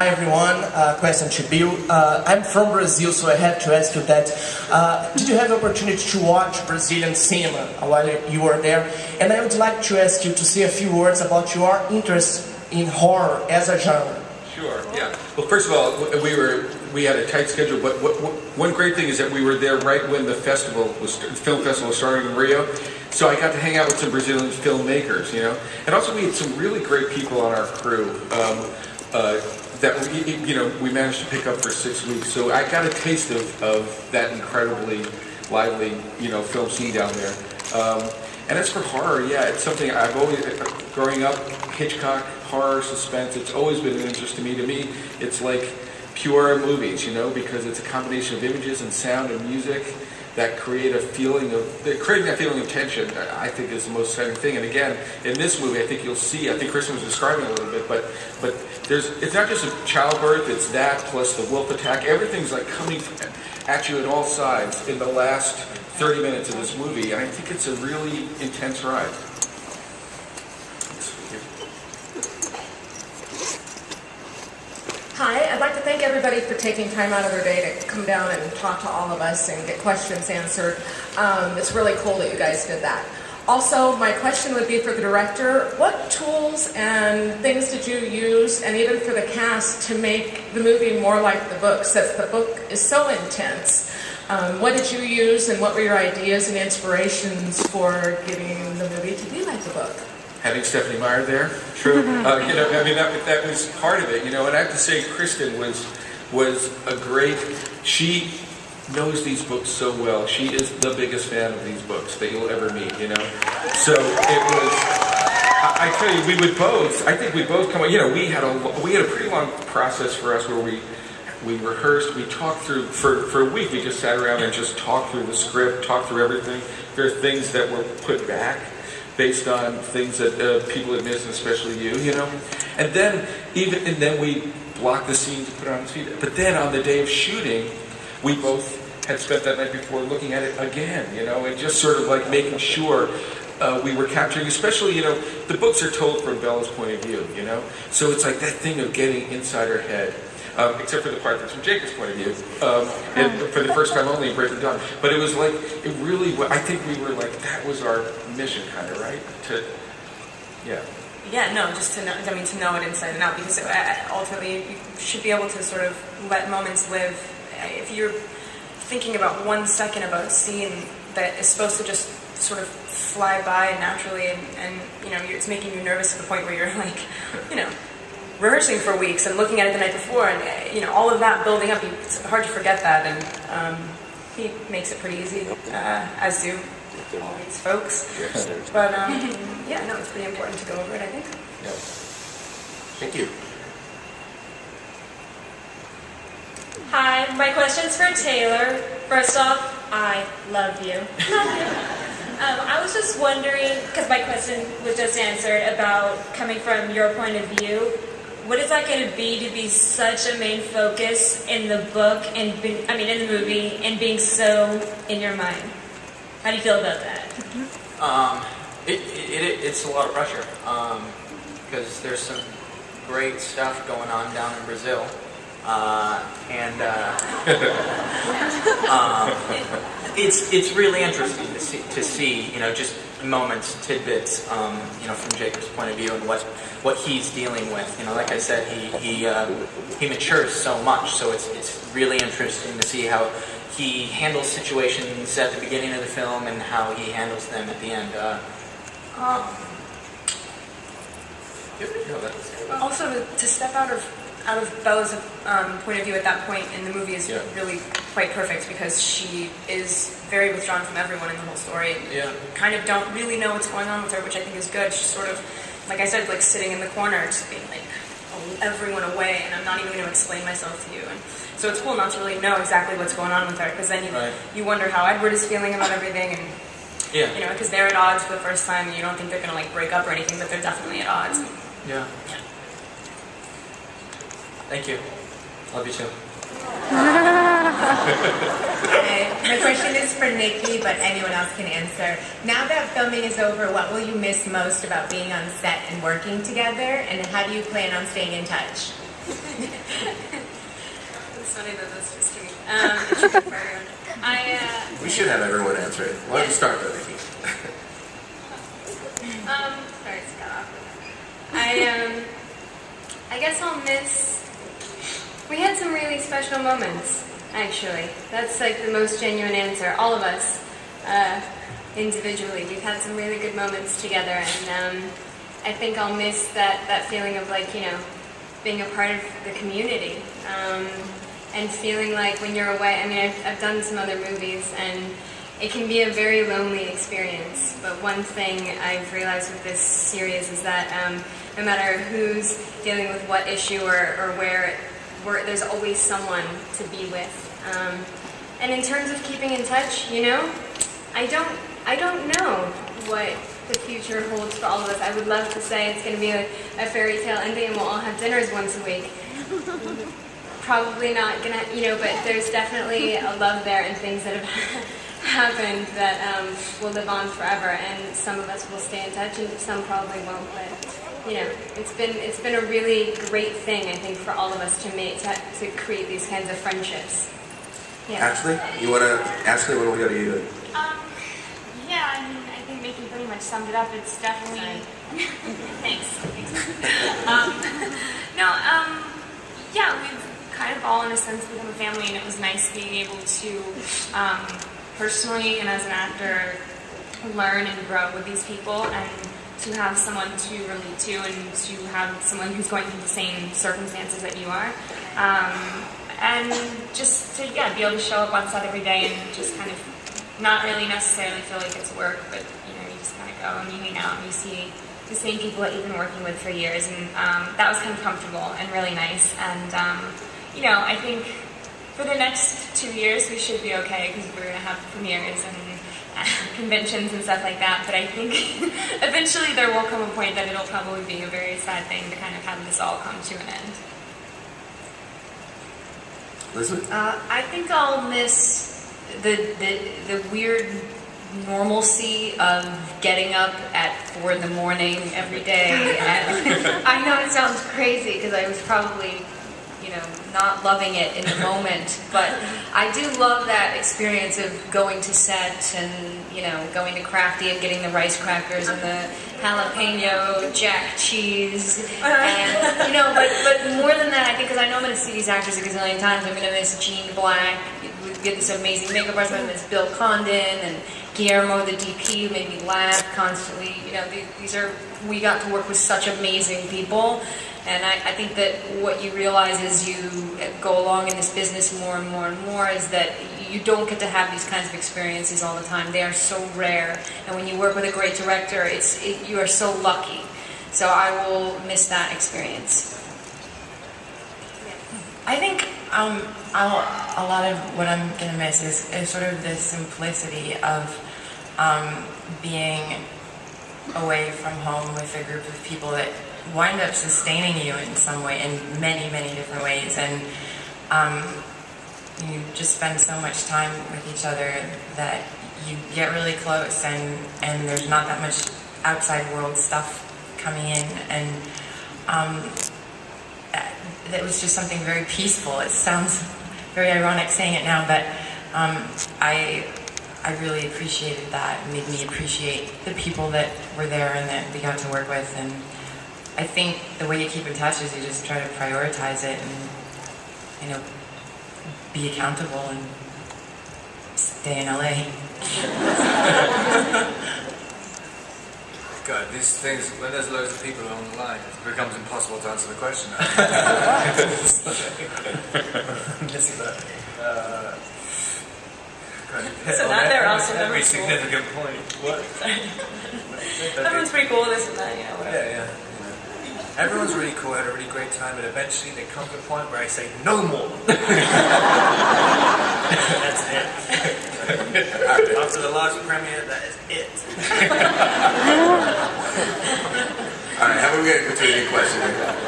Hi everyone, question to Bill. I'm from Brazil, so I have to ask you that. Did you have the opportunity to watch Brazilian cinema while you were there? And I would like to ask you to say a few words about your interest in horror as a genre. Sure, yeah. Well, first of all, we had a tight schedule, but one great thing is that we were there right when the film festival was starting in Rio. So I got to hang out with some Brazilian filmmakers, you know. And also we had some really great people on our crew that we managed to pick up for 6 weeks. So I got a taste of that incredibly lively, film scene down there. And as for horror, yeah, it's something I've always, growing up, Hitchcock, horror, suspense, it's always been an interest to me. To me, it's like pure movies, because it's a combination of images and sound and music that creating that feeling of tension, I think is the most exciting thing. And again, in this movie, I think you'll see, I think Kristen was describing it a little bit, but it's not just a childbirth, it's that plus the wolf attack. Everything's like coming at you at all sides in the last 30 minutes of this movie, and I think it's a really intense ride. Hi, I'd like to thank everybody for taking time out of their day to come down and talk to all of us and get questions answered. It's really cool that you guys did that. Also, my question would be for the director, what tools and things did you use, and even for the cast, to make the movie more like the book, since the book is so intense? What did you use, and what were your ideas and inspirations for getting the movie to be like the book? Having Stephanie Meyer there, true. That was part of it, and I have to say, Kristen was a great. She knows these books so well. She is the biggest fan of these books that you'll ever meet, So it was. I tell you, I think we both come. We had a pretty long process for us where we rehearsed, we talked through for a week. We just sat around and just talked through the script, talked through everything. There are things that were put back based on things that people had missed, and especially you, And then we blocked the scene to put it on its feet. But then on the day of shooting, we both had spent that night before looking at it again, and just sort of like making sure we were capturing, especially, the books are told from Bella's point of view, So it's like that thing of getting inside her head. Except for the part that's from Jacob's point of view, and for the first time only in Breaking Dawn. But it was like, I think we were like, that was our mission, kind of, right? Yeah, no, just to know, to know it inside and out, because ultimately you should be able to sort of let moments live. If you're thinking about 1 second about a scene that is supposed to just sort of fly by naturally, and it's making you nervous to the point where you're like, rehearsing for weeks and looking at it the night before, and all of that building up, it's hard to forget that, and he makes it pretty easy, as do all these folks. But it's pretty important to go over it, I think. Yep. Thank you. Hi, my question's for Taylor. First off, I love you. Love you. I was just wondering, because my question was just answered about coming from your point of view. What is that going to be such a main focus in the book, and in the movie, and being so in your mind? How do you feel about that? It's a lot of pressure, because there's some great stuff going on down in Brazil, it's really interesting to see just moments, tidbits, from Jacob's point of view, and what he's dealing with. Like I said, he matures so much, so it's really interesting to see how he handles situations at the beginning of the film and how he handles them at the end. Also, to step out of Bella's point of view at that point in the movie is really quite perfect, because she is very withdrawn from everyone in the whole story. And kind of don't really know what's going on with her, which I think is good. She's sort of, like I said, like sitting in the corner, just being like, everyone away, and I'm not even going to explain myself to you. And so it's cool not to really know exactly what's going on with her, because then you wonder how Edward is feeling about everything, and because they're at odds for the first time, and you don't think they're going to like break up or anything, but they're definitely at odds. Yeah. Thank you. Love you too. Okay. My question is for Nikki, but anyone else can answer. Now that filming is over, what will you miss most about being on set and working together, and how do you plan on staying in touch? funny though. That's just kidding. It should be for everyone. We should have everyone answer it. Why don't you start though, Nikki? Sorry, it's got off. I guess I'll miss. We had some really special moments, actually. That's like the most genuine answer. All of us, individually, we've had some really good moments together, and I think I'll miss that feeling of like, you know, being a part of the community, and feeling like when you're away. I mean, I've done some other movies, and it can be a very lonely experience. But one thing I've realized with this series is that no matter who's dealing with what issue or where there's always someone to be with. And in terms of keeping in touch, you know, I don't know what the future holds for all of us. I would love to say it's going to be a fairy tale ending and we'll all have dinners once a week. Probably not gonna, you know, but there's definitely a love there and things that have happened that will live on forever. And some of us will stay in touch and some probably won't. But you know, it's been a really great thing, I think, for all of us to create these kinds of friendships. Yeah. Ashley, what do we go to you? Yeah, I mean, I think Nikki pretty much summed it up. It's definitely. Thanks. Yeah, we've kind of all, in a sense, become a family, and it was nice being able to, personally and as an actor, learn and grow with these people, and to have someone to relate to, and to have someone who's going through the same circumstances that you are. And just to, yeah, be able to show up on set every day and just kind of not really necessarily feel like it's work, but, you know, you just kind of go and you hang out and you see the same people that you've been working with for years, and that was kind of comfortable and really nice. And, you know, I think for the next 2 years we should be okay, because we're going to have premieres and conventions and stuff like that, but I think eventually there will come a point that it'll probably be a very sad thing to kind of have this all come to an end. Elizabeth? I think I'll miss the weird normalcy of getting up at 4 in the morning every day. And I know it sounds crazy because I was probably, you know, not loving it in the moment, but I do love that experience of going to set and, you know, going to Crafty and getting the rice crackers and the jalapeno jack cheese, and, you know, but more than that, I think, because I know I'm going to see these actors a gazillion times. I'm going to miss Gene Black. We get this amazing makeup artist. I'm going to miss Bill Condon and Guillermo, the DP, who made me laugh constantly. You know, we got to work with such amazing people. And I think that what you realize as you go along in this business more and more and more is that you don't get to have these kinds of experiences all the time. They are so rare. And when you work with a great director, you are so lucky. So I will miss that experience. I think a lot of what I'm going to miss is sort of the simplicity of being away from home with a group of people that wind up sustaining you in some way, in many, many different ways, and you just spend so much time with each other that you get really close, and there's not that much outside world stuff coming in, and that was just something very peaceful. It sounds very ironic saying it now, but I really appreciated that. It made me appreciate the people that were there and that we got to work with, and I think the way you keep in touch is you just try to prioritize it and, you know, be accountable and stay in LA. God, these things, when there's loads of people on the line, it becomes impossible to answer the question. So now they're also every significant point. What? Everyone's pretty cool with this and that, you know, whatever. Yeah. Everyone's really cool, had a really great time, and eventually they come to a point where I say, no more! That's it. After the last premiere, that is it. Alright, how are we going to go to a new question?